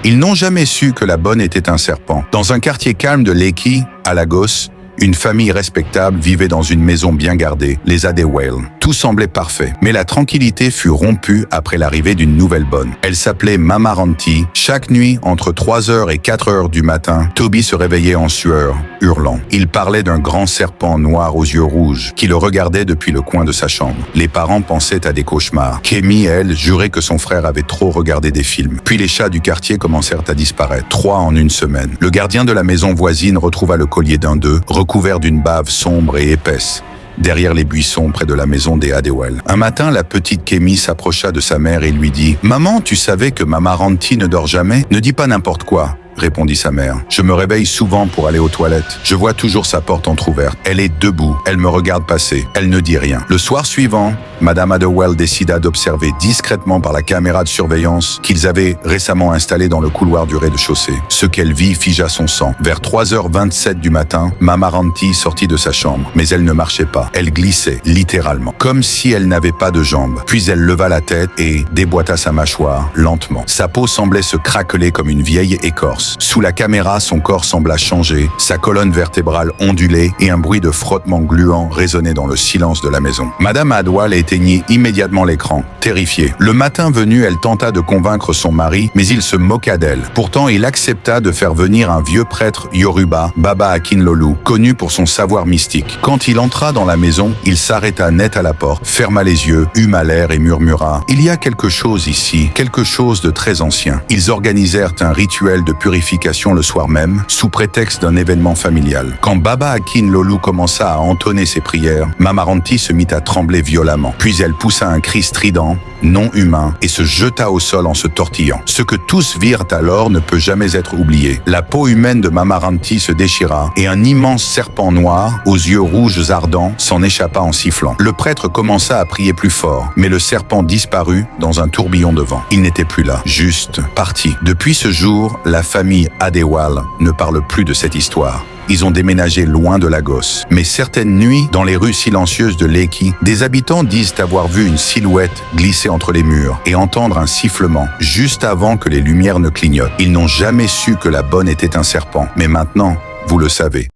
Ils n'ont jamais su que la bonne était un serpent. Dans un quartier calme de Lekki, à Lagos, une famille respectable vivait dans une maison bien gardée, les Adewale. Tout semblait parfait, mais la tranquillité fut rompue après l'arrivée d'une nouvelle bonne. Elle s'appelait Mama Ranti. Chaque nuit, entre 3h et 4h du matin, Toby se réveillait en sueur, hurlant. Il parlait d'un grand serpent noir aux yeux rouges qui le regardait depuis le coin de sa chambre. Les parents pensaient à des cauchemars. Kemi, elle, jurait que son frère avait trop regardé des films. Puis les chats du quartier commencèrent à disparaître, 3 en une semaine. Le gardien de la maison voisine retrouva le collier d'un d'eux, recouvert d'une bave sombre et épaisse, derrière les buissons près de la maison des Adewale. Un matin, la petite Kemi s'approcha de sa mère et lui dit « Maman, tu savais que Mama Ranti ne dort jamais? Ne dis pas n'importe quoi. » répondit sa mère. Je me réveille souvent pour aller aux toilettes. Je vois toujours sa porte entrouverte. Elle est debout. Elle me regarde passer. Elle ne dit rien. Le soir suivant, Madame Adewale décida d'observer discrètement par la caméra de surveillance qu'ils avaient récemment installée dans le couloir du rez-de-chaussée. Ce qu'elle vit figea son sang. Vers 3h27 du matin, Mama Ranti sortit de sa chambre, mais elle ne marchait pas. Elle glissait, littéralement, comme si elle n'avait pas de jambes. Puis elle leva la tête et déboîta sa mâchoire, lentement. Sa peau semblait se craqueler comme une vieille écorce. Sous la caméra, son corps sembla changer, sa colonne vertébrale ondulait et un bruit de frottement gluant résonnait dans le silence de la maison. Madame Adewale éteignit immédiatement l'écran, terrifiée. Le matin venu, elle tenta de convaincre son mari, mais il se moqua d'elle. Pourtant, il accepta de faire venir un vieux prêtre Yoruba, Baba Akinlolu, connu pour son savoir mystique. Quand il entra dans la maison, il s'arrêta net à la porte, ferma les yeux, huma l'air et murmura « Il y a quelque chose ici, quelque chose de très ancien. » Ils organisèrent un rituel de purification le soir même, sous prétexte d'un événement familial. Quand Baba Akinlolu commença à entonner ses prières, Mama Ranti se mit à trembler violemment. Puis elle poussa un cri strident, non humain, et se jeta au sol en se tortillant. Ce que tous virent alors ne peut jamais être oublié. La peau humaine de Mama Ranti se déchira, et un immense serpent noir, aux yeux rouges ardents, s'en échappa en sifflant. Le prêtre commença à prier plus fort, mais le serpent disparut dans un tourbillon de vent. Il n'était plus là, juste parti. Depuis ce jour, la famille Adewale ne parle plus de cette histoire. Ils ont déménagé loin de Lagos. Mais certaines nuits, dans les rues silencieuses de Lekki, des habitants disent avoir vu une silhouette glisser entre les murs et entendre un sifflement juste avant que les lumières ne clignotent. Ils n'ont jamais su que la bonne était un serpent. Mais maintenant, vous le savez.